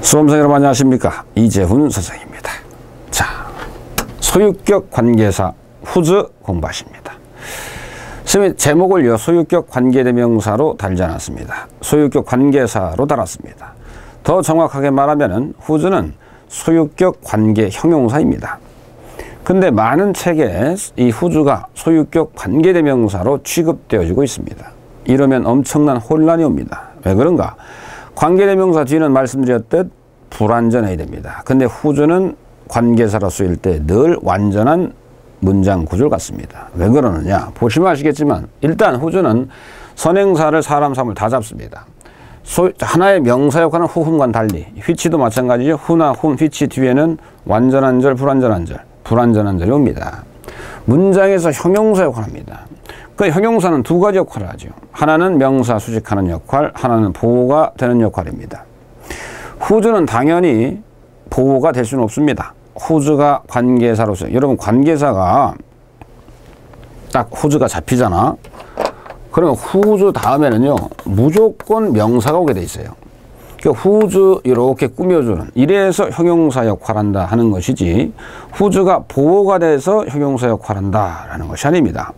수험생 여러분 안녕하십니까? 이재훈 선생입니다. 자, 소유격 관계사 후즈 공부하십니다. 선생님 제목을요 소유격 관계대명사로 달지 않았습니다. 소유격 관계사로 달았습니다. 더 정확하게 말하면은 후즈는 소유격 관계 형용사입니다. 근데 많은 책에 이 후즈가 소유격 관계대명사로 취급되어지고 있습니다. 이러면 엄청난 혼란이 옵니다. 왜 그런가? 관계대명사 뒤는 말씀드렸듯 불완전해야 됩니다. 근데 후즈는 관계사로 쓰일 때 늘 완전한 문장 구조를 갖습니다. 왜 그러느냐? 보시면 아시겠지만 일단 후즈는 선행사를 사람, 사물 다 잡습니다. 하나의 명사 역할은 후훈과는 달리 휘치도 마찬가지죠. 후나 훈, 휘치 뒤에는 완전한 절, 불완전한 절, 불완전한 절이 옵니다. 문장에서 형용사 역할을 합니다. 그 형용사는 두 가지 역할을 하죠. 하나는 명사 수식하는 역할, 하나는 보호가 되는 역할입니다. 후즈는 당연히 보호가 될 수는 없습니다. 후즈가 관계사로서, 여러분 관계사가 딱 후즈가 잡히잖아. 그러면 후즈 다음에는요 무조건 명사가 오게 돼 있어요. 그러니까 후즈 이렇게 꾸며주는, 이래서 형용사 역할한다 하는 것이지 후즈가 보호가 돼서 형용사 역할한다 라는 것이 아닙니다.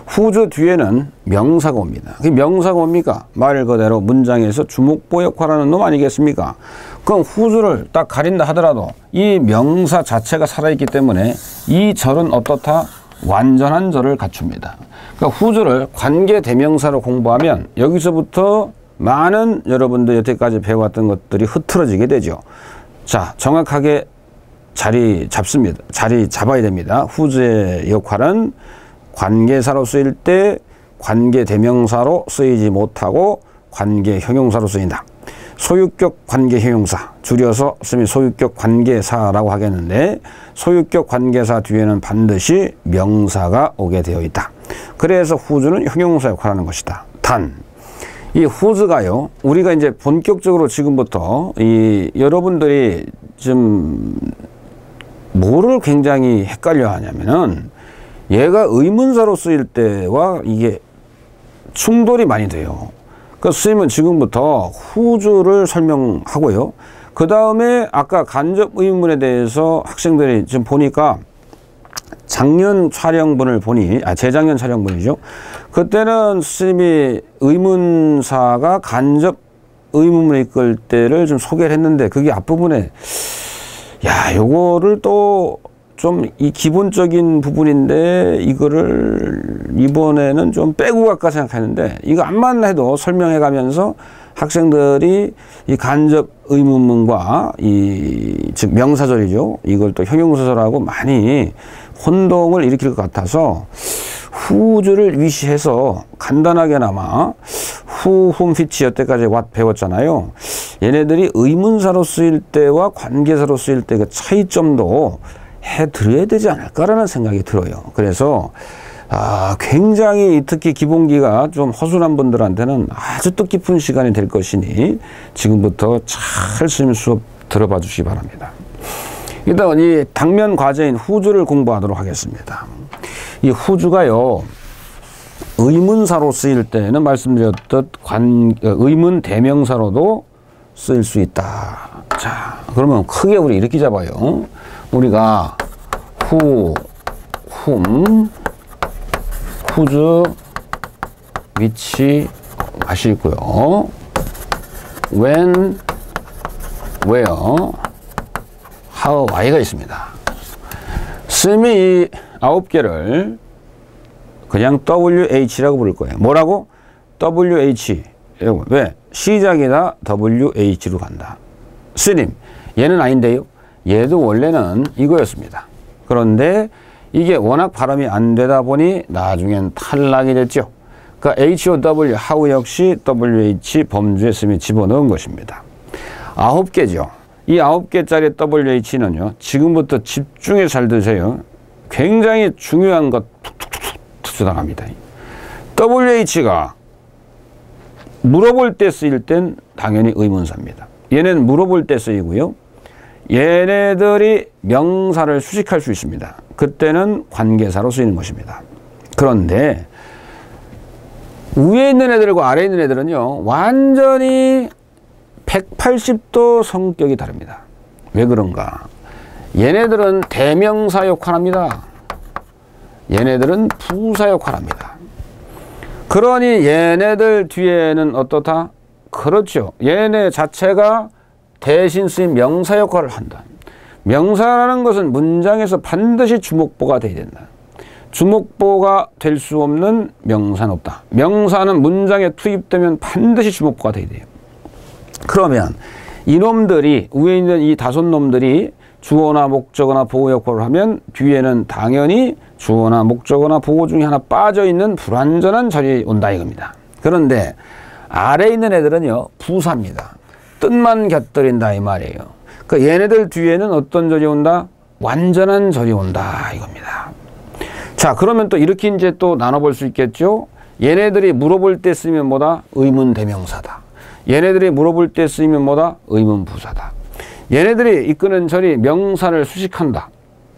후즈 뒤에는 명사가 옵니다. 그 명사가 뭡니까? 말 그대로 문장에서 주목보 역할하는 놈 아니겠습니까? 그럼 후즈를 딱 가린다 하더라도 이 명사 자체가 살아있기 때문에 이 절은 어떻다? 완전한 절을 갖춥니다. 그러니까 후즈를 관계대명사로 공부하면 여기서부터 많은 여러분들 여태까지 배워왔던 것들이 흐트러지게 되죠. 자, 정확하게 자리 잡습니다. 자리 잡아야 됩니다. 후즈의 역할은 관계사로 쓰일 때 관계대명사로 쓰이지 못하고 관계형용사로 쓰인다. 소유격 관계형용사, 줄여서 쓰면 소유격 관계사라고 하겠는데 소유격 관계사 뒤에는 반드시 명사가 오게 되어 있다. 그래서 후즈는 형용사 역할을 하는 것이다. 단, 이 후즈가요, 우리가 이제 본격적으로 지금부터 여러분들이 좀 뭐를 굉장히 헷갈려 하냐면은 얘가 의문사로 쓰일 때와 이게 충돌이 많이 돼요. 그래서 선생님은 지금부터 후즈를 설명하고요. 그 다음에 아까 간접 의문에 대해서 학생들이 지금 보니까 작년 촬영본을 보니, 재작년 촬영본이죠. 그때는 선생님이 의문사가 간접 의문문을 이끌 때를 좀 소개를 했는데 그게 앞부분에 요거를 또 좀 이 기본적인 부분인데 이거를 이번에는 좀 빼고 갈까 생각했는데 이거 암만 해도 설명해 가면서 학생들이 이 간접 의문문과 즉 명사절이죠. 이걸 또 형용사절하고 많이 혼동을 일으킬 것 같아서 후즈를 위시해서 간단하게나마 후, 훔, 휘치 여태까지 배웠잖아요. 얘네들이 의문사로 쓰일 때와 관계사로 쓰일 때 그 차이점도 해드려야 되지 않을까라는 생각이 들어요. 그래서 굉장히 특히 기본기가 좀 허술한 분들한테는 아주 뜻깊은 시간이 될 것이니 지금부터 잘 선생님 수업 들어봐 주시기 바랍니다. 일단 이 당면 과제인 후즈를 공부하도록 하겠습니다. 이 후즈가요 의문사로 쓰일 때는 말씀드렸듯 의문 대명사로도 쓰일 수 있다. 자, 그러면 크게 우리 이렇게 잡아요. 우리가 후즈, which 맛이 있고요. when, where, how, why가 있습니다. 선생님이 이 9개를 그냥 WH라고 부를 거예요. 뭐라고? WH. 왜? 시작이 다 WH로 간다. 스님, 얘는 아닌데요. 얘도 원래는 이거였습니다. 그런데 이게 워낙 발음이 안 되다 보니 나중엔 탈락이 됐죠. 그러니까 HOW, how 역시 WH 범주에 스님이 집어넣은 것입니다. 9개죠. 이 9개짜리 WH는요, 지금부터 집중해서 잘 드세요. 굉장히 중요한 것 툭툭툭 들어갑니다. WH가 물어볼 때 쓰일 땐 당연히 의문사입니다. 얘는 물어볼 때 쓰이고요. 얘네들이 명사를 수식할 수 있습니다. 그때는 관계사로 쓰이는 것입니다. 그런데 위에 있는 애들과 아래에 있는 애들은요 완전히 180도 성격이 다릅니다. 왜 그런가? 얘네들은 대명사 역할합니다. 얘네들은 부사 역할합니다. 그러니 얘네들 뒤에는 어떻다? 그렇죠. 얘네 자체가 대신 쓰인 명사 역할을 한다. 명사라는 것은 문장에서 반드시 주목보가 돼야 된다. 주목보가 될 수 없는 명사는 없다. 명사는 문장에 투입되면 반드시 주목보가 돼야 돼요. 그러면 이놈들이 위에 있는 이 다섯 놈들이 주어나 목적어나 보호 역할을 하면 뒤에는 당연히 주어나 목적어나 보호 중에 하나 빠져있는 불완전한 절이 온다 이겁니다. 그런데 아래에 있는 애들은요 부사입니다. 뜻만 곁들인다 이 말이에요. 그 얘네들 뒤에는 어떤 절이 온다? 완전한 절이 온다 이겁니다. 자 그러면 또 이렇게 이제 또 나눠볼 수 있겠죠. 얘네들이 물어볼 때 쓰면 뭐다? 의문 대명사다. 얘네들이 물어볼 때 쓰이면 뭐다? 의문 부사다. 얘네들이 이끄는 절이 명사를 수식한다.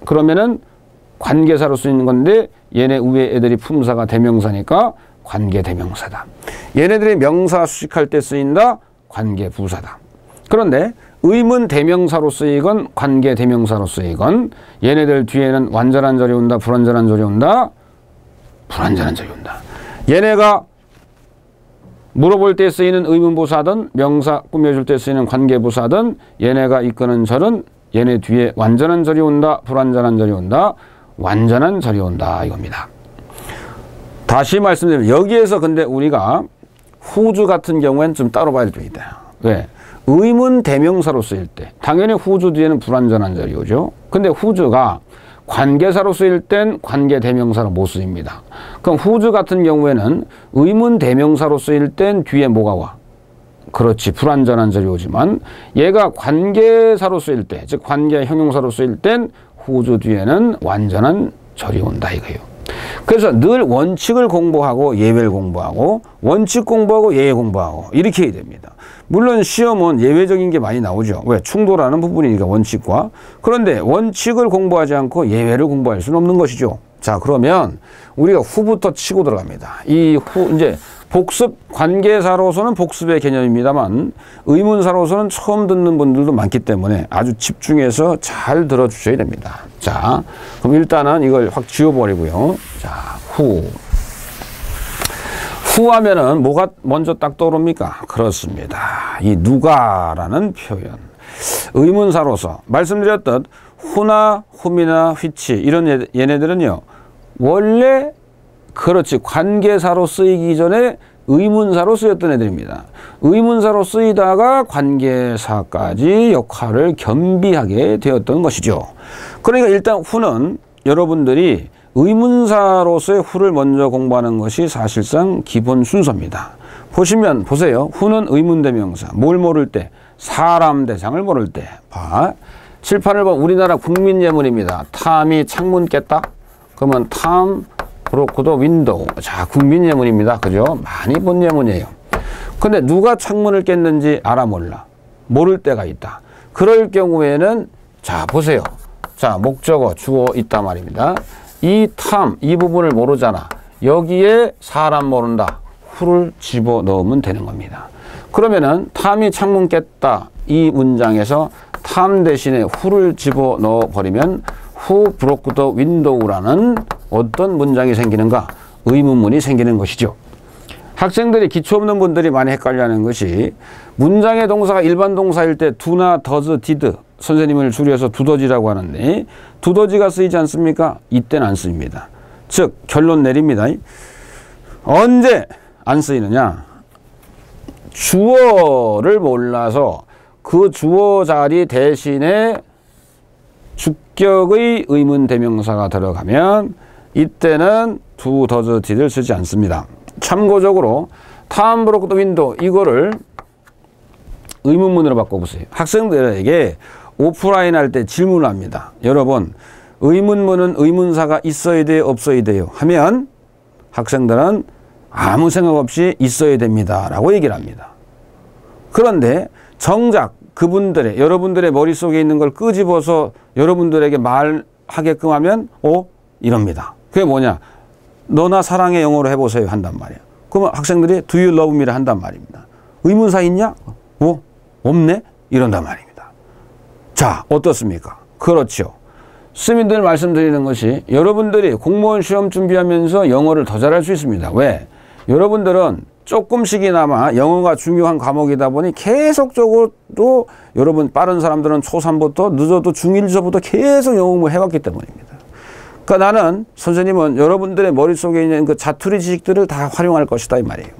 그러면은 관계사로 쓰이는 건데 얘네 위에 애들이 품사가 대명사니까 관계 대명사다. 얘네들이 명사 수식할 때 쓰인다. 관계 부사다. 그런데 의문 대명사로 쓰이건 관계 대명사로 쓰이건 얘네들 뒤에는 완전한 절이 온다. 불완전한 절이 온다. 불완전한 절이 온다. 얘네가 물어볼 때 쓰이는 의문부사든 명사 꾸며줄 때 쓰이는 관계부사든 얘네가 이끄는 절은 얘네 뒤에 완전한 절이 온다. 불완전한 절이 온다. 완전한 절이 온다 이겁니다. 다시 말씀드리면 여기에서 근데 우리가 후주 같은 경우에는 좀 따로 봐야 될 게 있다. 왜? 의문 대명사로 쓰일 때 당연히 후주 뒤에는 불완전한 절이 오죠. 근데 후주가 관계사로 쓰일 땐 관계 대명사로 못 쓰입니다. 그럼 후주 같은 경우에는 의문 대명사로 쓰일 땐 뒤에 뭐가 와? 그렇지 불완전한 절이 오지만 얘가 관계사로 쓰일 때 즉 관계 형용사로 쓰일 땐 후주 뒤에는 완전한 절이 온다 이거예요. 그래서 늘 원칙을 공부하고 예외를 공부하고 원칙 공부하고 예외 공부하고 이렇게 해야 됩니다. 물론 시험은 예외적인 게 많이 나오죠. 왜? 충돌하는 부분이니까 원칙과. 그런데 원칙을 공부하지 않고 예외를 공부할 수는 없는 것이죠. 자 그러면 우리가 후부터 치고 들어갑니다. 이 후 이제 복습 관계사로서는 복습의 개념입니다만 의문사로서는 처음 듣는 분들도 많기 때문에 아주 집중해서 잘 들어주셔야 됩니다. 자 그럼 일단은 이걸 확 지워버리고요. 자 후 하면은 뭐가 먼저 딱 떠오릅니까? 그렇습니다. 이 누가라는 표현. 의문사로서 말씀드렸듯 후나 훔이나 휘치 이런 얘네들은요. 원래 그렇지 관계사로 쓰이기 전에 의문사로 쓰였던 애들입니다. 의문사로 쓰이다가 관계사까지 역할을 겸비하게 되었던 것이죠. 그러니까 일단 후는 여러분들이 의문사로서의 후를 먼저 공부하는 것이 사실상 기본 순서입니다. 보시면 보세요. 후는 의문대명사. 뭘 모를 때? 사람 대상을 모를 때. 봐. 칠판을 보면 우리나라 국민예문입니다. 탐이 창문 깼다? 그러면 탐 브로크도 윈도우. 자, 국민예문입니다. 그죠? 많이 본 예문이에요. 근데 누가 창문을 깼는지 알아 몰라? 모를 때가 있다. 그럴 경우에는 자, 보세요. 자, 목적어 주어 있단 말입니다. 이 탐, 이 부분을 모르잖아. 여기에 사람 모른다. 후를 집어넣으면 되는 겁니다. 그러면은 탐이 창문 깼다. 이 문장에서 탐 대신에 후를 집어넣어 버리면 후 브로크 더 윈도우라는 어떤 문장이 생기는가? 의문문이 생기는 것이죠. 학생들이 기초 없는 분들이 많이 헷갈려하는 것이 문장의 동사가 일반 동사일 때 do나 does, did 선생님을 줄여서 두더지라고 하는데 두더지가 쓰이지 않습니까? 이때는 안 쓰입니다. 즉 결론 내립니다. 언제 안 쓰이느냐? 주어를 몰라서 그 주어 자리 대신에 주격의 의문 대명사가 들어가면 이때는 do, does, did를 쓰지 않습니다. 참고적으로 탐 브로크 더 윈도우 이거를 의문문으로 바꿔보세요. 학생들에게 오프라인 할 때 질문을 합니다. 여러분 의문문은 의문사가 있어야 돼요? 없어야 돼요? 하면 학생들은 아무 생각 없이 있어야 됩니다 라고 얘기를 합니다. 그런데 정작 그분들의 여러분들의 머릿속에 있는 걸 끄집어서 여러분들에게 말하게끔 하면 이럽니다. 그게 뭐냐? 너나 사랑해 영어로 해보세요 한단 말이에요. 그러면 학생들이 do you love me를 한단 말입니다. 의문사 있냐? 없네? 이런단 말입니다. 자, 어떻습니까? 그렇죠. 스님들 말씀드리는 것이 여러분들이 공무원 시험 준비하면서 영어를 더 잘할 수 있습니다. 왜? 여러분들은 조금씩이나마 영어가 중요한 과목이다 보니 계속적으로 여러분 빠른 사람들은 초3부터 늦어도 중1서부터 계속 영어 공부를 해왔기 때문입니다. 그러니까 나는 선생님은 여러분들의 머릿속에 있는 그 자투리 지식들을 다 활용할 것이다 이 말이에요.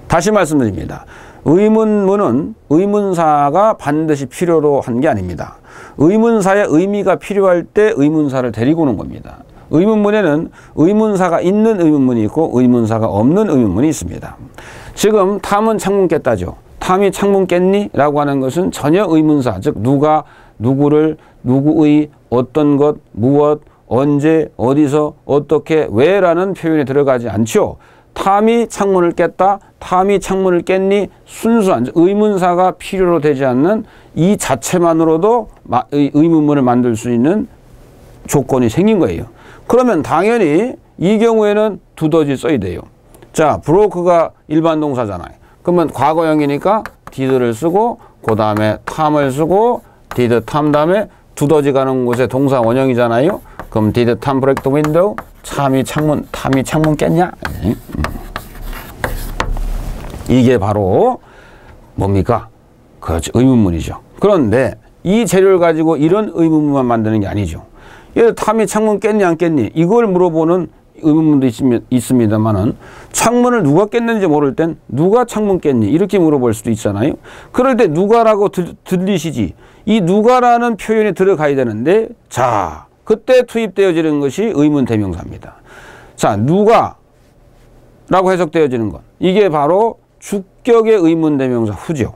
다시 말씀드립니다. 의문문은 의문사가 반드시 필요로 한 게 아닙니다. 의문사의 의미가 필요할 때 의문사를 데리고 오는 겁니다. 의문문에는 의문사가 있는 의문문이 있고 의문사가 없는 의문문이 있습니다. 지금 탐은 창문 깼다죠. 탐이 창문 깼니? 라고 하는 것은 전혀 의문사, 즉 누가, 누구를, 누구의, 어떤 것, 무엇, 언제, 어디서, 어떻게, 왜 라는 표현이 들어가지 않죠. 탐이 창문을 깼다, 탐이 창문을 깼니? 순수한 의문사가 필요로 되지 않는 이 자체만으로도 의문문을 만들 수 있는 조건이 생긴 거예요. 그러면 당연히 이 경우에는 두더지 써야 돼요. 자, 브로크가 일반 동사잖아요. 그러면 과거형이니까 did를 쓰고 그 다음에 탐을 쓰고 did 탐 다음에 두더지 가는 곳에 동사 원형이잖아요. 그럼 did Tom break the window? 탐이 창문 깼냐? 이게 바로 뭡니까? 그렇지, 의문문이죠. 그런데 이 재료를 가지고 이런 의문문만 만드는 게 아니죠. 예를 들어 탐이 창문 깼니 안 깼니? 이걸 물어보는 의문문도 있습니다만은 창문을 누가 깼는지 모를 땐 누가 창문 깼니? 이렇게 물어볼 수도 있잖아요. 그럴 때 누가라고 들리시지. 이 누가라는 표현이 들어가야 되는데 자, 그때 투입되어지는 것이 의문 대명사입니다. 자, 누가라고 해석되어지는 것. 이게 바로 주격의 의문 대명사 후죠.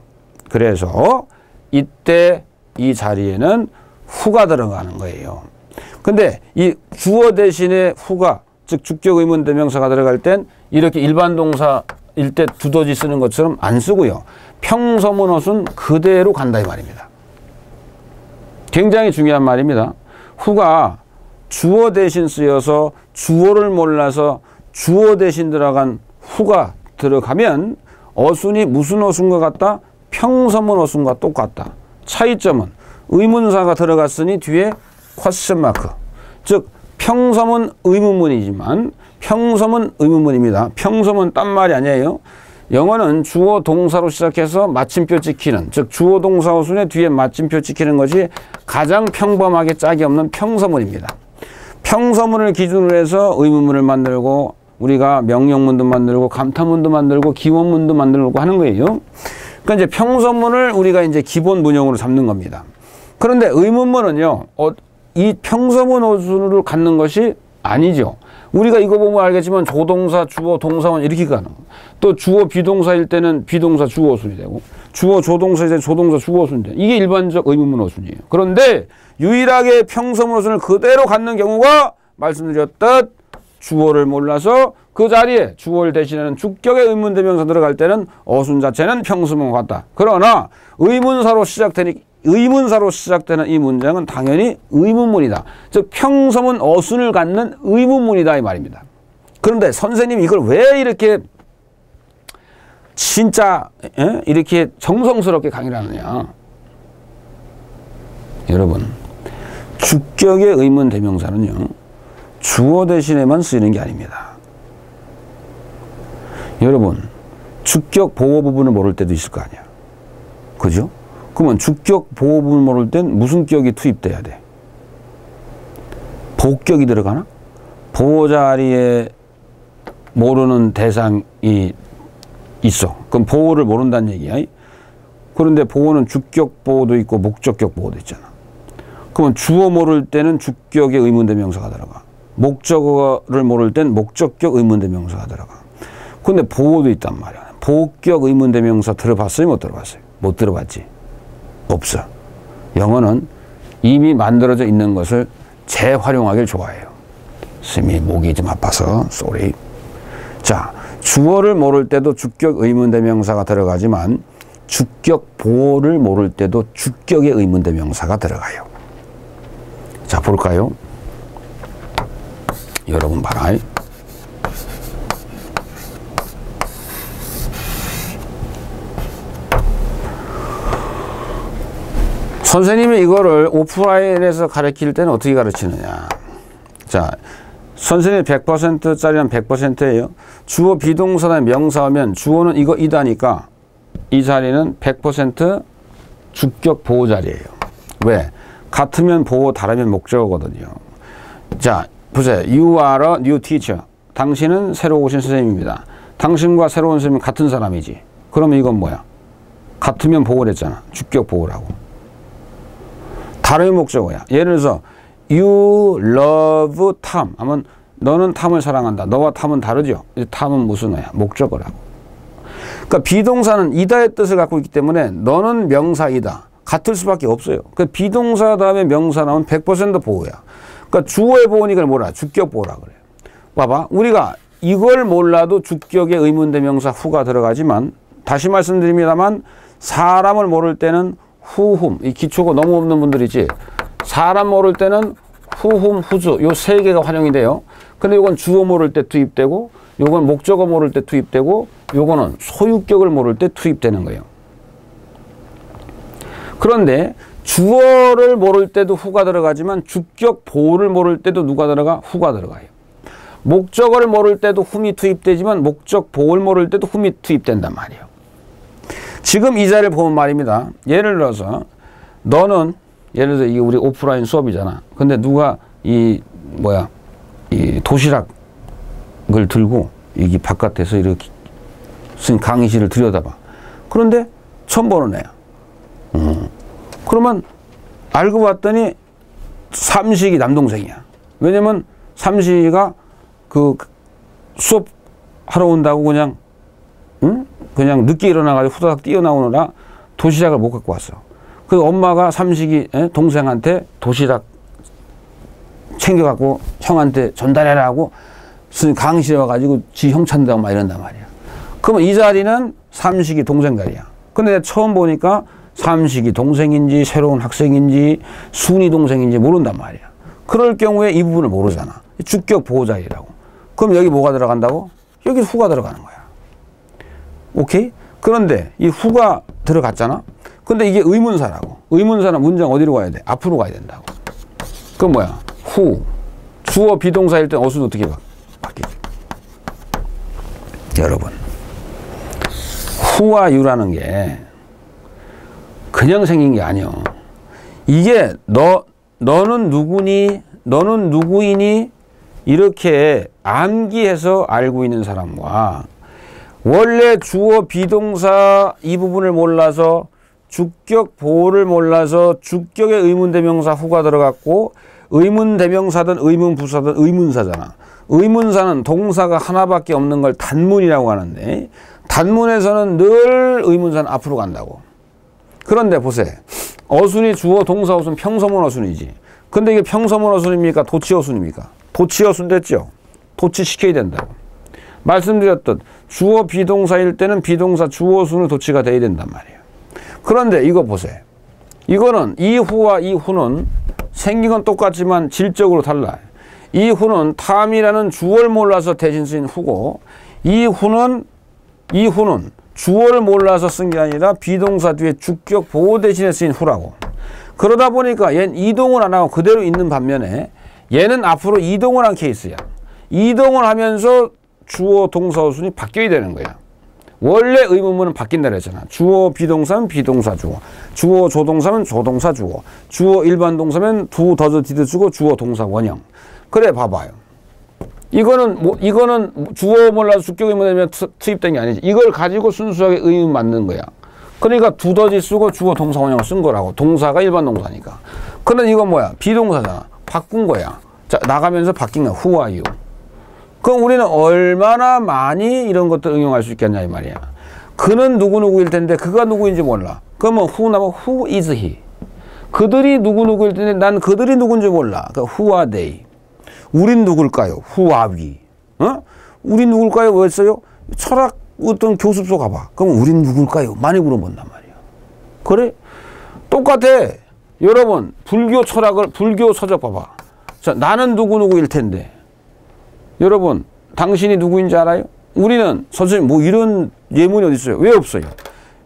그래서 이때 이 자리에는 후가 들어가는 거예요. 근데 이 주어 대신에 후가, 즉 주격 의문 대명사가 들어갈 땐 이렇게 일반 동사일 때 두더지 쓰는 것처럼 안 쓰고요. 평서문어순 그대로 간다 이 말입니다. 굉장히 중요한 말입니다. 후가 주어 대신 쓰여서 주어를 몰라서 주어 대신 들어간 후가 들어가면 어순이 무슨 어순과 같다? 평서문 어순과 똑같다. 차이점은 의문사가 들어갔으니 뒤에 퀘스천 마크. 즉 평서문 의문문이지만 평서문 의문문입니다. 평서문 딴 말이 아니에요. 영어는 주어 동사로 시작해서 마침표 찍히는, 즉 주어 동사 어순의 뒤에 마침표 찍히는 것이 가장 평범하게 짝이 없는 평서문입니다. 평서문을 기준으로 해서 의문문을 만들고 우리가 명령문도 만들고 감탄문도 만들고 기원문도 만들고 하는 거예요. 그러니까 이제 평서문을 우리가 이제 기본 문형으로 잡는 겁니다. 그런데 의문문은요, 이 평서문 어순을 갖는 것이 아니죠. 우리가 이거 보면 알겠지만 조동사, 주어, 동사원 이렇게 가는 거예요. 또 주어 비동사일 때는 비동사 주어 어순이 되고 주어 조동사일 때는 조동사 주어 어순이 돼요. 이게 일반적 의문문 어순이에요. 그런데 유일하게 평서문 어순을 그대로 갖는 경우가 말씀드렸듯 주어를 몰라서 그 자리에 주어를 대신하는 주격의 의문 대명사 들어갈 때는 어순 자체는 평서문과 같다. 그러나 의문사로 시작되는 이 문장은 당연히 의문문이다. 즉 평서문 어순을 갖는 의문문이다 이 말입니다. 그런데 선생님이 이걸 왜 이렇게 진짜 이렇게 정성스럽게 강의를 하느냐. 여러분, 주격의 의문 대명사는요, 주어 대신에만 쓰이는 게 아닙니다. 여러분, 주격 보호 부분을 모를 때도 있을 거 아니야. 그죠? 그러면 주격 보호 부분을 모를 땐 무슨 격이 투입돼야 돼? 복격이 들어가나? 보호 자리에 모르는 대상이 있어. 그럼 보호를 모른다는 얘기야. 그런데 보호는 주격 보호도 있고 목적격 보호도 있잖아. 그러면 주어 모를 때는 주격의 의문대명사가 들어가. 목적어를 모를 땐 목적격 의문대명사가 들어가. 근데 보호도 있단 말이야. 보호격 의문대명사 들어봤어요? 못 들어봤어요? 못 들어봤지? 없어. 영어는 이미 만들어져 있는 것을 재활용하길 좋아해요. 스님이 목이 좀 아파서 쏘리. 자, 주어를 모를 때도 주격 의문대명사가 들어가지만 주격 보호를 모를 때도 주격의 의문대명사가 들어가요. 자, 볼까요? 여러분 봐라. 선생님이 이거를 오프라인에서 가르칠 때는 어떻게 가르치느냐. 자, 선생님이 100%짜리는 100%예요. 주어 비동사나 명사하면 주어는 이거 이다니까 이 자리는 100% 주격 보호 자리예요. 왜? 같으면 보호, 다르면 목적어거든요. 자, 보세요. You are a new teacher. 당신은 새로 오신 선생님입니다. 당신과 새로운 선생님은 같은 사람이지. 그러면 이건 뭐야? 같으면 보호를 했잖아. 주격 보호라고. 다른 목적어야. 예를 들어서 You love Tom 하면 너는 탐을 사랑한다. 너와 탐은 다르죠. 탐은 무슨 어야? 목적어라고. 그러니까 비동사는 이다의 뜻을 갖고 있기 때문에 너는 명사이다. 같을 수밖에 없어요. 그러니까 비동사 다음에 명사 나오면 100% 보호야. 그러니까 주어의 보호니까 뭐라? 주격 보호라 그래요. 봐봐. 우리가 이걸 몰라도 주격에 의문대명사 후가 들어가지만 다시 말씀드립니다만 사람을 모를 때는 후흠, 이 기초가 너무 없는 분들이지 사람 모를 때는 후흠, 후주 요 세 개가 활용이 돼요. 근데 이건 주어 모를 때 투입되고 요건 목적어 모를 때 투입되고 요거는 소유격을 모를 때 투입되는 거예요. 그런데 주어를 모를 때도 후가 들어가지만 주격 보호를 모를 때도 누가 들어가? 후가 들어가요. 목적어를 모를 때도 흠이 투입되지만 목적 보호를 모를 때도 흠이 투입된단 말이에요. 지금 이 자리를 보면 말입니다. 예를 들어서 너는 예를 들어서 이게 우리 오프라인 수업이잖아. 근데 누가 이 도시락을 들고 여기 바깥에서 이렇게 쓴 강의실을 들여다봐. 그런데 처음 보는 애야. 그러면 알고 봤더니 삼식이 남동생이야. 왜냐면 삼식이가 그 수업 하러 온다고 그냥 늦게 일어나가지고 후다닥 뛰어나오느라 도시락을 못 갖고 왔어. 그 엄마가 삼식이 동생한테 도시락 챙겨갖고 형한테 전달해라 하고 강의실에 와가지고 지 형 찾는다고 막 이런단 말이야. 그러면 이 자리는 삼식이 동생 자리야. 근데 내가 처음 보니까 삼식이 동생인지 새로운 학생인지 순이 동생인지 모른단 말이야. 그럴 경우에 이 부분을 모르잖아. 주격 보호 자리라고. 그럼 여기 뭐가 들어간다고? 여기 후가 들어가는 거야. 오케이? 그런데 이 후가 들어갔잖아? 근데 이게 의문사라고. 의문사는 문장 어디로 가야 돼? 앞으로 가야 된다고. 그럼 뭐야? 후. 주어 비동사일 때 어순 어떻게 바뀌지? 여러분. 후와 유라는 게 그냥 생긴 게 아니야. 이게 너는 누구니? 너는 누구이니? 이렇게 암기해서 알고 있는 사람과 원래 주어 비동사 이 부분을 몰라서 주격 보호를 몰라서 주격의 의문대명사 후가 들어갔고 의문대명사든 의문부사든 의문사잖아. 의문사는 동사가 하나밖에 없는 걸 단문이라고 하는데 단문에서는 늘 의문사는 앞으로 간다고. 그런데 보세요. 어순이 주어 동사 어순 평서문 어순이지. 근데 이게 평서문 어순입니까? 도치 어순입니까? 도치 어순 됐죠? 도치시켜야 된다고. 말씀드렸듯 주어 비동사일 때는 비동사 주어 순을 도치가 돼야 된단 말이에요. 그런데 이거 보세요. 이거는 이 후와 이 후는 생긴 건 똑같지만 질적으로 달라요. 이 후는 탐이라는 주어를 몰라서 대신 쓰인 후고 이 후는 주어를 몰라서 쓴 게 아니라 비동사 뒤에 주격 보호 대신에 쓰인 후라고. 그러다 보니까 얘는 이동을 안 하고 그대로 있는 반면에 얘는 앞으로 이동을 한 케이스야. 이동을 하면서 주어 동사 어순이 바뀌어야 되는 거야. 원래 의문문은 바뀐다 그랬잖아. 주어 비동사는 비동사 주어, 주어 조동사면 조동사 주어, 주어 일반 동사면 두 더즈 디드 주고 주어 동사 원형. 그래 봐봐요. 이거는 주어 몰라서 주격 의문되면 투입된 게 아니지. 이걸 가지고 순수하게 의문 맞는 거야. 그러니까 두더지 쓰고 주어 동사 원형을 쓴 거라고. 동사가 일반 동사니까. 그런데 이건 뭐야? 비동사잖아. 바꾼 거야. 자, 나가면서 바뀐 거야. Who are you? 그럼 우리는 얼마나 많이 이런 것들 응용할 수 있겠냐 이 말이야. 그는 누구누구일 텐데 그가 누구인지 몰라. 그러면 who 나면 who is he? 그들이 누구누구일 텐데 난 그들이 누군지 몰라. 그러니까 who are they? 우린 누굴까요? Who are we? 우린 누굴까요? 왜 써요? 철학 어떤 교습소 가봐. 그럼 우린 누굴까요? 많이 물어본단 말이야. 그래? 똑같아. 여러분 불교 서적 봐봐. 자, 나는 누구누구일 텐데 여러분 당신이 누구인지 알아요? 우리는 선생님 뭐 이런 예문이 어디 있어요? 왜 없어요?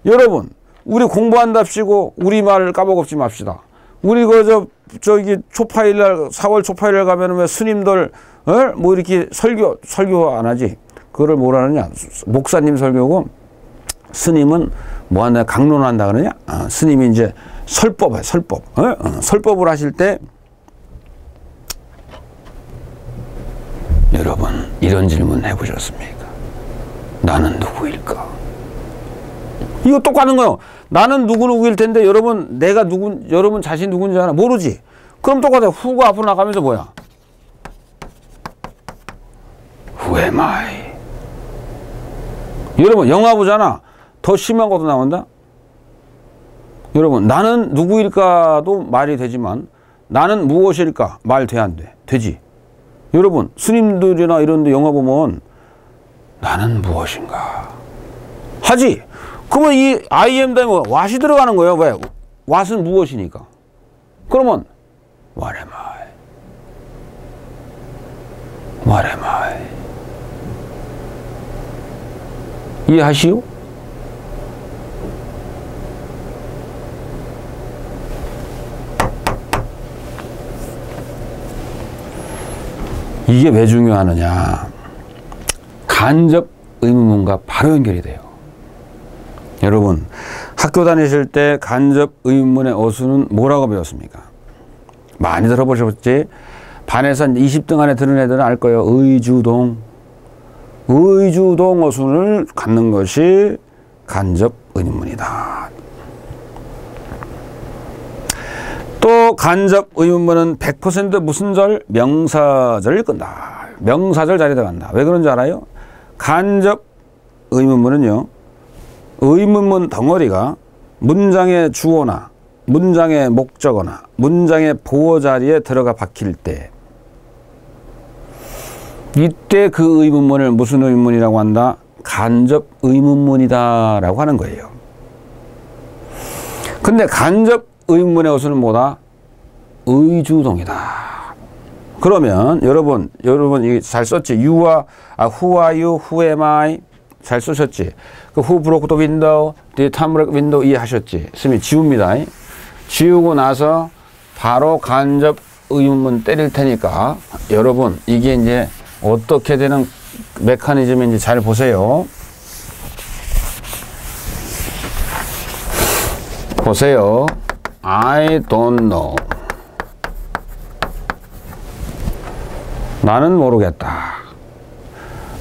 여러분 우리 공부한답시고 우리말을 까먹지 맙시다. 우리 저기 초파일날 4월 초파일날 가면은 왜 스님들 뭐 이렇게 설교 안 하지? 그거를 뭐라 하느냐? 목사님 설교고 스님은 뭐 하냐? 강론한다 그러냐? 스님이 이제 설법해, 설법. 설법을 하실 때 여러분 이런 질문 해보셨습니까? 나는 누구일까? 이거 똑같은 거요. 나는 누구일 텐데 여러분 내가 여러분 자신 누군지 알아? 모르지? 그럼 똑같아요. 후가 앞으로 나가면서 뭐야? Who am I? 여러분 영화 보잖아. 더 심한 것도 나온다. 여러분 나는 누구일까도 말이 되지만 나는 무엇일까? 말 돼 안 돼? 되지. 여러분 스님들이나 이런 데 영화 보면 나는 무엇인가 하지. 그러면 이 I am 다음에 what이 들어가는 거예요. 왜? what은 무엇이니까. 그러면 what am I? What am I? 이해하시오? 이게 왜 중요하느냐? 간접 의문문과 바로 연결이 돼요. 여러분 학교 다니실 때 간접 의문문의 어수는 뭐라고 배웠습니까? 많이 들어보셨지? 반에서 20등 안에 드는 애들은 알 거예요. 의주동. 의주동 어순을 갖는 것이 간접 의문문이다. 또 간접 의문문은 100% 무슨 절? 명사절을 끈다. 명사절 자리에 들어간다. 왜 그런지 알아요? 간접 의문문은요. 의문문 덩어리가 문장의 주어나 문장의 목적어나 문장의 보어 자리에 들어가 박힐 때 이때 그 의문문을 무슨 의문이라고 한다? 간접 의문문이다 라고 하는 거예요. 근데 간접 의문문의 어수는 뭐다? 의주동이다. 그러면 여러분 이게 잘 썼지? who are you? who am I? 잘 쓰셨지? 그 who broke the window? the Tom broke window 이해하셨지? 스미 지웁니다. 지우고 나서 바로 간접 의문문 때릴 테니까 여러분 이게 이제 어떻게 되는 메커니즘인지 잘 보세요. 보세요. I don't know. 나는 모르겠다.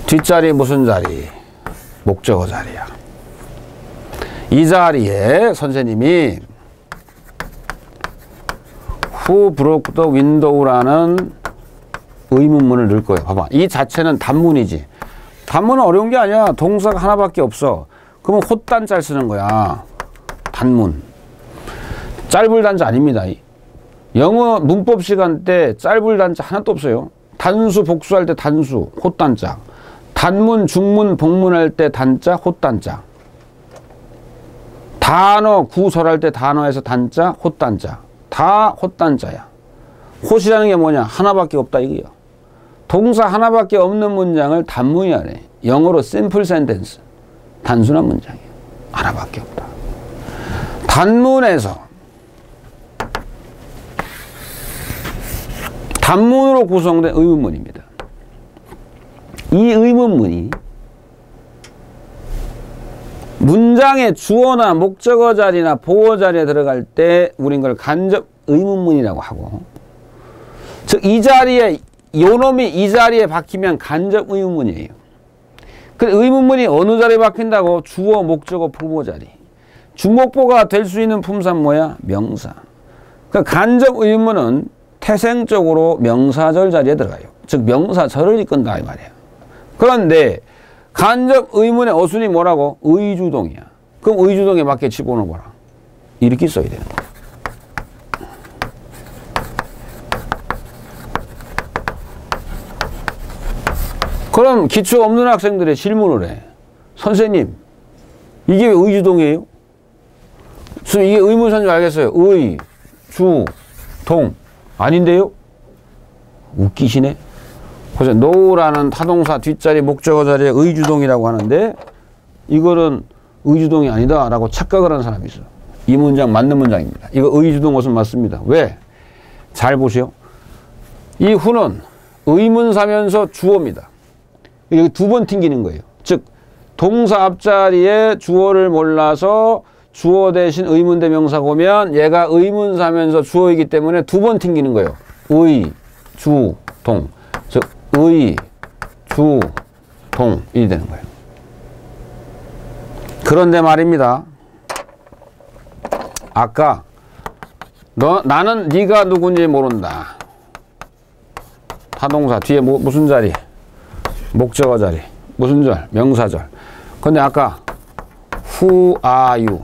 뒷자리 무슨 자리? 목적어 자리야. 이 자리에 선생님이 Who broke the window라는 의문문을 넣을 거예요. 봐봐. 이 자체는 단문이지. 단문은 어려운 게 아니야. 동사가 하나밖에 없어. 그러면 헛단자를 쓰는 거야. 단문. 짧을 단자 아닙니다. 영어 문법 시간 때 짧을 단자 하나도 없어요. 단수 복수할 때 단수 헛단자. 단문 중문 복문할 때 단자 헛단자. 단어 구설할 때 단어에서 단자 헛단자. 다 헛단자야. 헛이라는 게 뭐냐? 하나밖에 없다 이거야. 동사 하나밖에 없는 문장을 단문이라 그래. 영어로 simple sentence. 단순한 문장이야. 하나밖에 없다. 단문에서 단문으로 구성된 의문문입니다. 이 의문문이 문장의 주어나 목적어 자리나 보어 자리에 들어갈 때 우린 걸 간접 의문문이라고 하고, 즉 이 자리에 요놈이 이 자리에 박히면 간접 의문문이에요. 그 의문문이 어느 자리에 박힌다고? 주어, 목적어, 보어 자리. 주목보가 될 수 있는 품사는 뭐야? 명사. 그 간접 의문문은 태생적으로 명사절 자리에 들어가요. 즉 명사절을 이끈다 이 말이야. 그런데 간접 의문의 어순이 뭐라고? 의주동이야. 그럼 의주동에 맞게 집어넣어봐라. 이렇게 써야 되는 거야. 그럼 기초 없는 학생들의 질문을 해. 선생님, 이게 왜 의주동이에요? 이게 의문사인 줄 알겠어요. 의, 주, 동. 아닌데요? 웃기시네. 그래서 no라는 타동사 뒷자리 목적어 자리에 의주동이라고 하는데 이거는 의주동이 아니다 라고 착각을 하는 사람이 있어요. 이 문장 맞는 문장입니다. 이거 의주동 어순 맞습니다. 왜? 잘 보세요. 이 후는 의문사면서 주어입니다. 여기 두 번 튕기는 거예요. 즉 동사 앞자리에 주어를 몰라서 주어 대신 의문대명사가 오면 얘가 의문사면서 주어이기 때문에 두 번 튕기는 거예요. 의, 주, 동. 즉 의, 주, 동 이 되는 거예요. 그런데 말입니다. 아까 나는 네가 누군지 모른다. 타동사 뒤에 무슨 자리? 목적어 자리. 무슨 절? 명사절. 근데 아까 who are you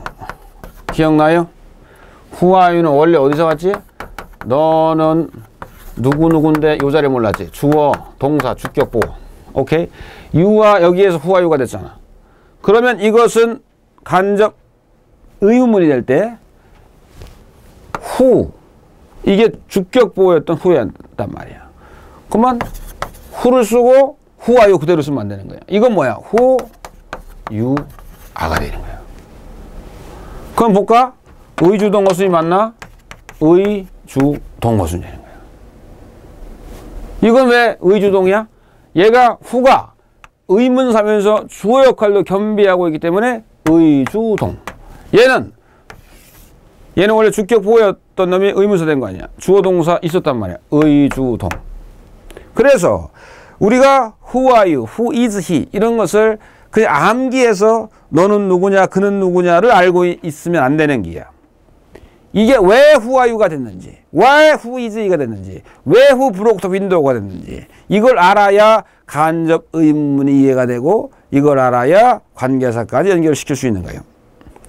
기억나요? who are you는 원래 어디서 왔지? 너는 누구누군데 요 자리 몰랐지? 주어, 동사, 주격보. 오케이? you가 여기에서 who are you가 됐잖아. 그러면 이것은 간접 의문문이 될 때 who 이게 주격보였던 who였단 말이야. 그러면 who를 쓰고 who are you 그대로 쓰면 안 되는 거야. 이건 뭐야? who you are가 되는 거야. 그럼 볼까? 의주동어순이 맞나? 의주동어순이 되는 거야. 이건 왜 의주동이야? 얘가 who가 의문사면서 주어 역할도 겸비하고 있기 때문에 의주동. 얘는 원래 주격보였던 놈이 의문사 된 거 아니야. 주어 동사 있었단 말이야. 의주동. 그래서 우리가 who are you, who is he 이런 것을 그냥 암기해서 너는 누구냐, 그는 누구냐를 알고 있으면 안 되는 기야. 이게 왜 who are you가 됐는지, 왜 who is he가 됐는지, 왜 who broke the window가 됐는지 이걸 알아야 간접 의문이 이해가 되고 이걸 알아야 관계사까지 연결시킬 수 있는 거예요.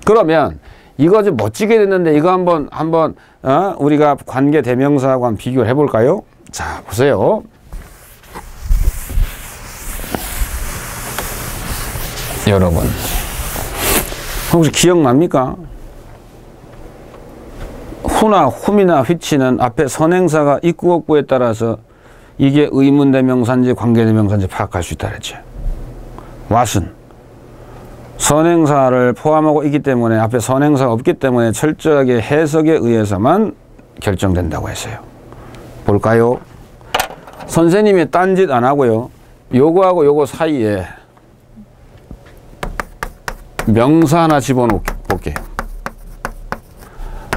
그러면 이거 좀 멋지게 됐는데 이거 한번 우리가 관계 대명사하고 한번 비교를 해볼까요? 자, 보세요. 여러분 혹시 기억납니까? who나 whom이나 which는 앞에 선행사가 있고 없고에 따라서 이게 의문대명사인지 관계대명사인지 파악할 수 있다 그랬죠. what은 선행사를 포함하고 있기 때문에 앞에 선행사가 없기 때문에 철저하게 해석에 의해서만 결정된다고 했어요. 볼까요? 선생님이 딴짓 안 하고요. 요거하고 요거 사이에 명사 하나 집어넣을게요.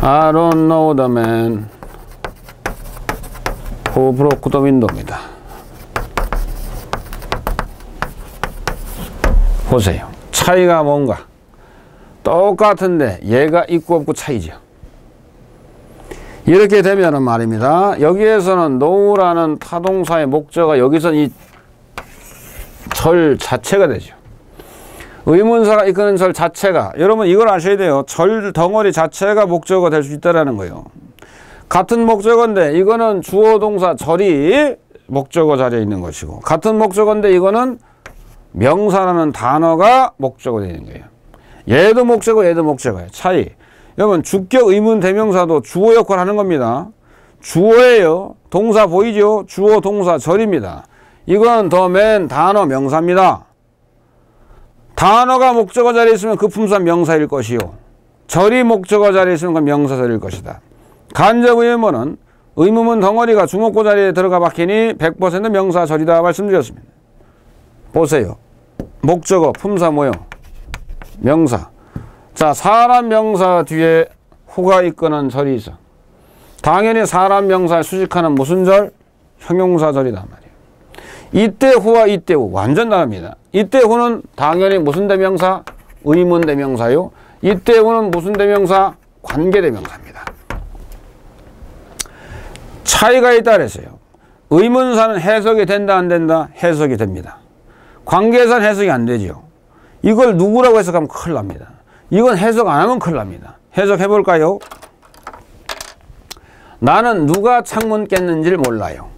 I don't know the man who broke the window입니다. 보세요. 차이가 뭔가? 똑같은데 얘가 있고 없고 차이죠. 이렇게 되면은 말입니다. 여기에서는 know라는 타동사의 목적어가 여기서 이 절 자체가 되죠. 의문사가 이끄는 절 자체가, 여러분 이걸 아셔야 돼요. 절 덩어리 자체가 목적어가 될 수 있다는 거예요. 같은 목적어인데 이거는 주어 동사 절이 목적어 자리에 있는 것이고 같은 목적어인데 이거는 명사라는 단어가 목적어 되는 거예요. 얘도 목적어 얘도 목적어예요. 차이. 여러분 주격 의문 대명사도 주어 역할을 하는 겁니다. 주어예요. 동사 보이죠? 주어 동사 절입니다. 이건 더 맨 단어 명사입니다. 단어가 목적어 자리에 있으면 그 품사 명사일 것이요. 절이 목적어 자리에 있으면 그 명사절일 것이다. 간접 의문은 의문문 덩어리가 주목고 자리에 들어가 박히니 100% 명사절이다 말씀드렸습니다. 보세요. 목적어 품사 뭐요? 명사. 자, 사람 명사 뒤에 후가 이끄는 절이 있어. 당연히 사람 명사를 수식하는 무슨 절? 형용사절이단 말이에요. 이때 후와 이때 후 완전 다릅니다. 이때 후는 당연히 무슨 대명사? 의문 대명사요. 이때 후는 무슨 대명사? 관계 대명사입니다. 차이가 있다 그랬어요. 의문사는 해석이 된다 안 된다? 해석이 됩니다. 관계사는 해석이 안 되죠. 이걸 누구라고 해석하면 큰일 납니다. 이건 해석 안 하면 큰일 납니다. 해석해 볼까요? 나는 누가 창문 깼는지를 몰라요.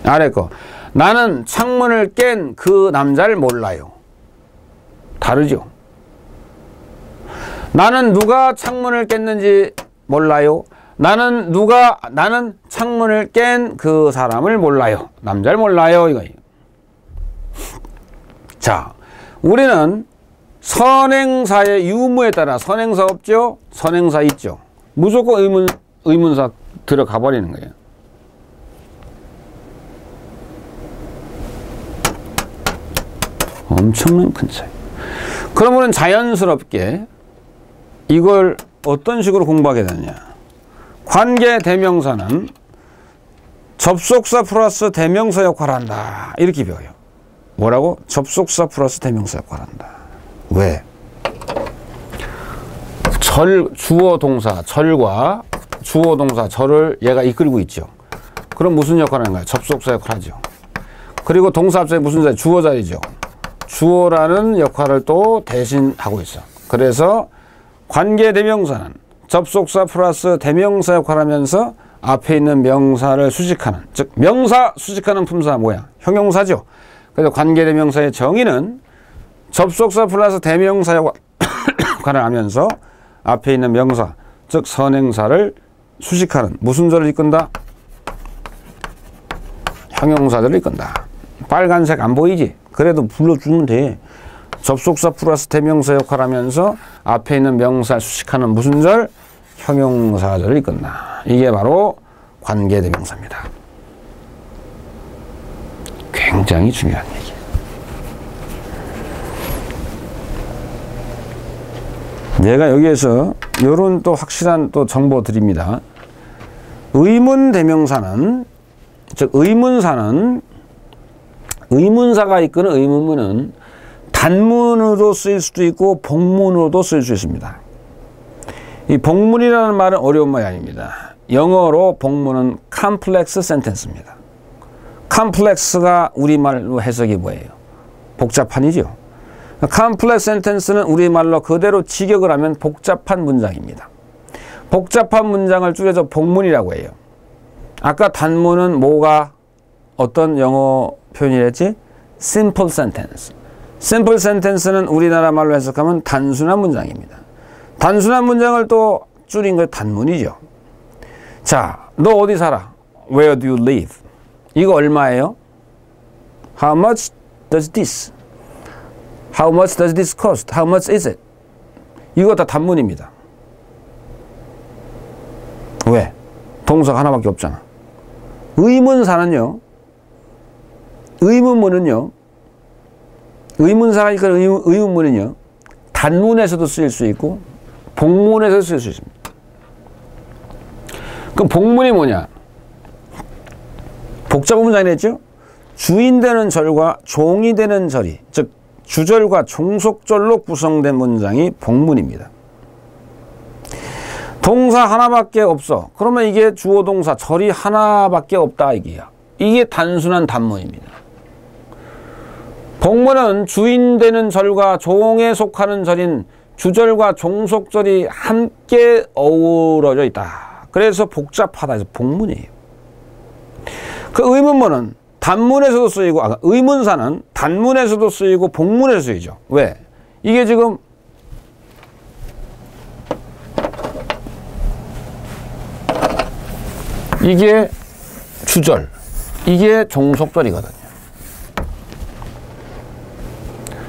아래 거. 나는 창문을 깬 그 남자를 몰라요. 다르죠? 나는 누가 창문을 깼는지 몰라요. 나는 창문을 깬 그 사람을 몰라요. 남자를 몰라요. 이거예요. 자, 우리는 선행사의 유무에 따라 선행사 없죠? 선행사 있죠? 무조건 의문사 들어가 버리는 거예요. 엄청난 큰 차이. 그러면 자연스럽게 이걸 어떤 식으로 공부하게 되느냐. 관계 대명사는 접속사 플러스 대명사 역할을 한다. 이렇게 배워요. 뭐라고? 접속사 플러스 대명사 역할을 한다. 왜? 주어 동사 절과 주어 동사 절을 얘가 이끌고 있죠. 그럼 무슨 역할을 하는 거야? 접속사 역할을 하죠. 그리고 동사 앞자리 무슨 자리? 주어 자리죠. 주어라는 역할을 또 대신하고 있어. 그래서 관계 대명사는 접속사 플러스 대명사 역할을 하면서 앞에 있는 명사를 수식하는, 즉 명사 수식하는 품사 뭐야? 형용사죠. 그래서 관계 대명사의 정의는 접속사 플러스 대명사 역할을 하면서 앞에 있는 명사, 즉 선행사를 수식하는 무슨 절을 이끈다? 형용사들을 이끈다. 빨간색 안 보이지? 그래도 불러주면 돼. 접속사 플러스 대명사 역할을 하면서 앞에 있는 명사를 수식하는 무슨 절? 형용사절을 이끈다. 이게 바로 관계대명사입니다. 굉장히 중요한 얘기예요. 내가 여기에서 이런 또 확실한 또 정보 드립니다. 의문대명사는, 즉 의문사는, 의문사가 이끄는 의문문은 단문으로 쓰일 수도 있고 복문으로도 쓰일 수 있습니다. 이 복문이라는 말은 어려운 말이 아닙니다. 영어로 복문은 컴플렉스 센텐스입니다. 컴플렉스가 우리말로 해석이 뭐예요? 복잡한이죠. 컴플렉스 센텐스는 우리말로 그대로 직역을 하면 복잡한 문장입니다. 복잡한 문장을 줄여서 복문이라고 해요. 아까 단문은 뭐가 어떤 영어 표현이랬지? simple sentence. simple sentence는 우리나라 말로 해석하면 단순한 문장입니다. 단순한 문장을 또 줄인 거 단문이죠. 자, 너 어디 살아? Where do you live? 이거 얼마예요? How much does this? How much does this cost? How much is it? 이거 다 단문입니다. 왜? 동사가 하나밖에 없잖아. 의문사는요. 의문문은요. 의문사가 이끄는 의문문은요. 단문에서도 쓰일 수 있고 복문에서 쓸 수 있습니다. 그럼 복문이 뭐냐? 복잡한 문장이랬죠? 주인 되는 절과 종이 되는 절이, 즉 주절과 종속절로 구성된 문장이 복문입니다. 동사 하나밖에 없어. 그러면 이게 주어 동사 절이 하나밖에 없다 이게야. 이게 단순한 단문입니다. 복문은 주인 되는 절과 종에 속하는 절인 주절과 종속절이 함께 어우러져 있다. 그래서 복잡하다 해서 복문이에요. 그 의문문은 단문에서도 쓰이고, 의문사는 단문에서도 쓰이고 복문에서 쓰이죠. 왜? 이게 지금 이게 주절, 이게 종속절이거든요.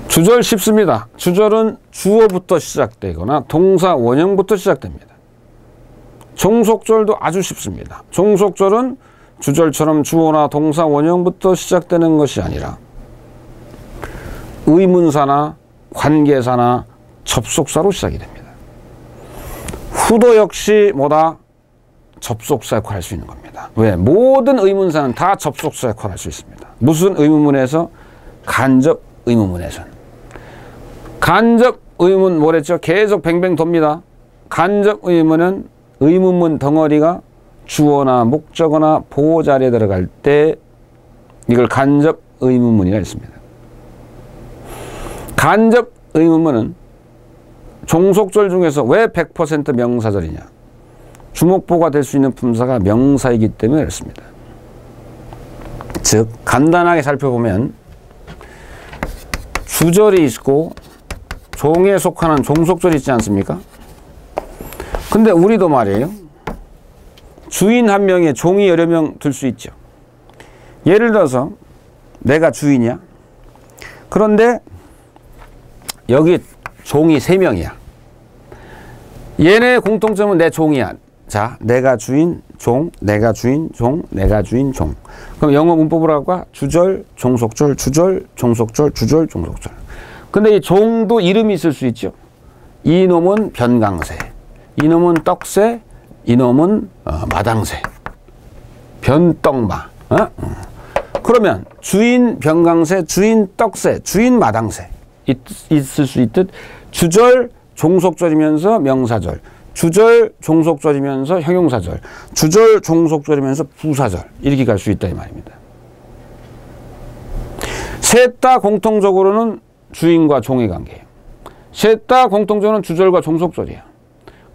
주절 쉽습니다. 주절은 주어부터 시작되거나 동사 원형부터 시작됩니다. 종속절도 아주 쉽습니다. 종속절은 주절처럼 주어나 동사 원형부터 시작되는 것이 아니라 의문사나 관계사나 접속사로 시작이 됩니다. 후도 역시 뭐다? 접속사 역할을 할 수 있는 겁니다. 왜? 모든 의문사는 다 접속사 역할을 할 수 있습니다. 무슨 의문문에서? 간접 의문문에서는. 간접 의문 뭐랬죠? 계속 뱅뱅 돕니다. 간접 의문은 의문문 덩어리가 주어나 목적어나 보호 자리에 들어갈 때 이걸 간접 의문문이라 했습니다. 간접 의문문은 종속절 중에서 왜 100% 명사절이냐? 주목보가 될 수 있는 품사가 명사이기 때문에 그렇습니다. 즉 간단하게 살펴보면 주절이 있고 종에 속하는 종속절이 있지 않습니까? 근데 우리도 말이에요. 주인 한 명에 종이 여러 명 들 수 있죠. 예를 들어서 내가 주인이야. 그런데 여기 종이 3명이야. 얘네 공통점은 내 종이야. 자, 내가 주인, 종, 내가 주인, 종, 내가 주인, 종. 그럼 영어 문법으로 할까? 주절, 종속절, 주절, 종속절, 주절, 종속절. 근데 이 종도 이름이 있을 수 있죠. 이놈은 변강새, 이놈은 떡새, 이놈은 마당새. 변떡마. 그러면 주인 변강새, 주인 떡새, 주인 마당새 있을 수 있듯 주절 종속절이면서 명사절, 주절 종속절이면서 형용사절, 주절 종속절이면서 부사절 이렇게 갈 수 있다 이 말입니다. 셋 다 공통적으로는 주인과 종의 관계예요. 셋 다 공통적으로는 주절과 종속절이에요.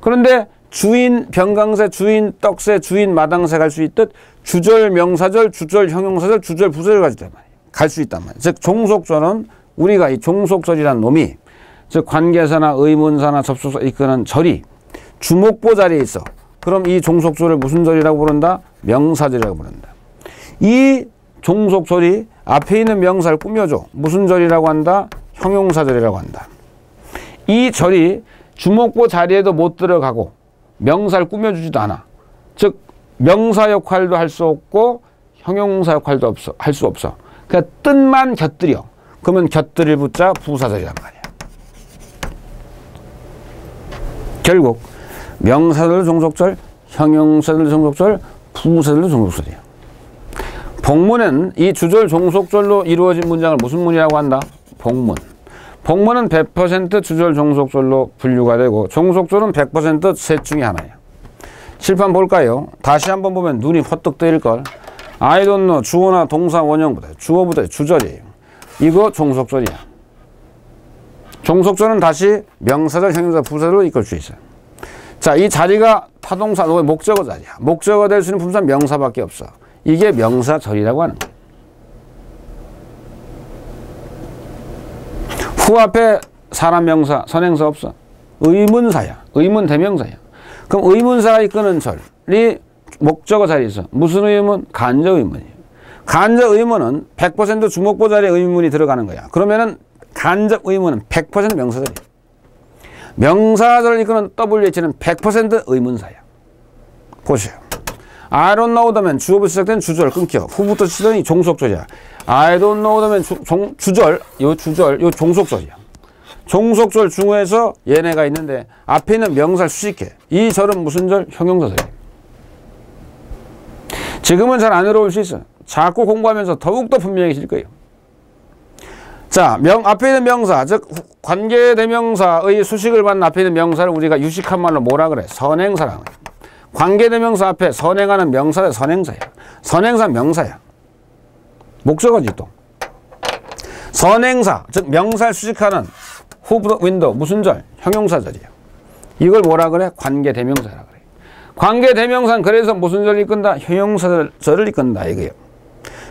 그런데 주인 변강새, 주인 떡새, 주인 마당새 갈 수 있듯 주절 명사절, 주절 형용사절, 주절 부사절 갈 수 있단 말이에요. 즉 종속절은 우리가 이 종속절이라는 놈이 즉 관계사나 의문사나 접속사 이끄는 절이 주목보 자리에 있어. 그럼 이 종속절을 무슨 절이라고 부른다? 명사절이라고 부른다. 이 종속절이 앞에 있는 명사를 꾸며줘. 무슨 절이라고 한다? 형용사절이라고 한다. 이 절이 주목보 자리에도 못 들어가고 명사를 꾸며주지도 않아. 즉 명사 역할도 할 수 없고 형용사 역할도 할 수 없어. 그러니까 뜻만 곁들여. 그러면 곁들일 붙자 부사절이란 말이야. 결국 명사절도 종속절, 형용사절도 종속절, 부사절도 종속절이야. 복문은 이 주절 종속절로 이루어진 문장을 무슨 문이라고 한다? 복문. 복문은 100% 주절 종속절로 분류가 되고 종속절은 100% 셋 중에 하나야. 실판 볼까요? 다시 한번 보면 눈이 퍼뜩 뜨일걸. I don't know 주어나 동사 원형부터 주어부터 주절이에요. 이거 종속절이야. 종속절은 다시 명사절, 형용사, 부사절로 이끌 수 있어요. 자, 이 자리가 타동사, 목적어 자리야. 목적어 될 수 있는 품사 명사밖에 없어. 이게 명사절이라고 하는 거예요. 후 앞에 사람 명사, 선행사 없어. 의문사야. 의문 대명사야. 그럼 의문사가 이끄는 절이 목적어 자리에 있어. 무슨 의문? 간접 의문이에요. 간접 의문은 100% 주목보 자리에 의문이 들어가는 거야. 그러면은 간접 의문은 100% 명사절이야. 명사절을 이끄는 WH는 100% 의문사야. 보세요. I don't know 다면 주어부터 시작된 주절 끊겨. 후부터 치더니 종속절이야. I don't know 다면 주절, 요 종속절이야. 종속절 중에서 얘네가 있는데 앞에 있는 명사를 수식해. 이 절은 무슨 절? 형용사절이야. 지금은 잘 안 어려울 수 있어. 자꾸 공부하면서 더욱더 분명해질 거예요. 자, 앞에 있는 명사, 즉 관계대명사의 수식을 받는 앞에 있는 명사를 우리가 유식한 말로 뭐라 그래? 선행사라고 해. 관계대명사 앞에 선행하는 명사가 선행사야. 선행사 명사야. 목적어지 또. 선행사, 즉 명사를 수식하는 후부터 윈도우 무슨 절? 형용사절이야. 이걸 뭐라 그래? 관계대명사라 그래. 관계대명사는 그래서 무슨 절을 이끈다? 형용사절을 이끈다 이거예요.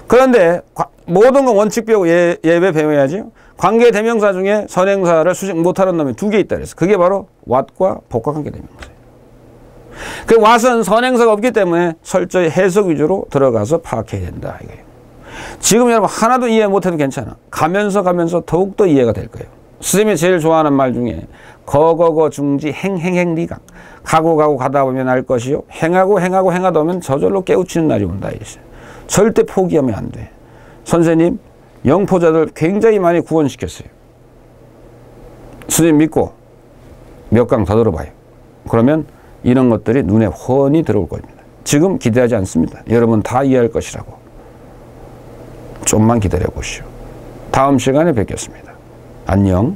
그런데 모든 건 원칙 배우고 예배 배워야지. 관계대명사 중에 선행사를 수식 못하는 놈이 2개 있다 그래서 그게 바로 what과 복과 관계대명사예요. 그 what은 선행사가 없기 때문에 철저히 해석 위주로 들어가서 파악해야 된다 이거예요. 지금 여러분 하나도 이해 못해도 괜찮아. 가면서 더욱더 이해가 될 거예요. 스님이 제일 좋아하는 말 중에 거거거 중지 행행행 리각 가고 가다 보면 알 것이요 행하고 행하다 보면 저절로 깨우치는 날이 온다 이랬어요. 절대 포기하면 안 돼. 선생님 영포자들 굉장히 많이 구원시켰어요. 스님 믿고 몇 강 더 들어봐요. 그러면 이런 것들이 눈에 훤히 들어올 겁니다. 지금 기대하지 않습니다. 여러분 다 이해할 것이라고. 좀만 기다려 보시오. 다음 시간에 뵙겠습니다. 안녕.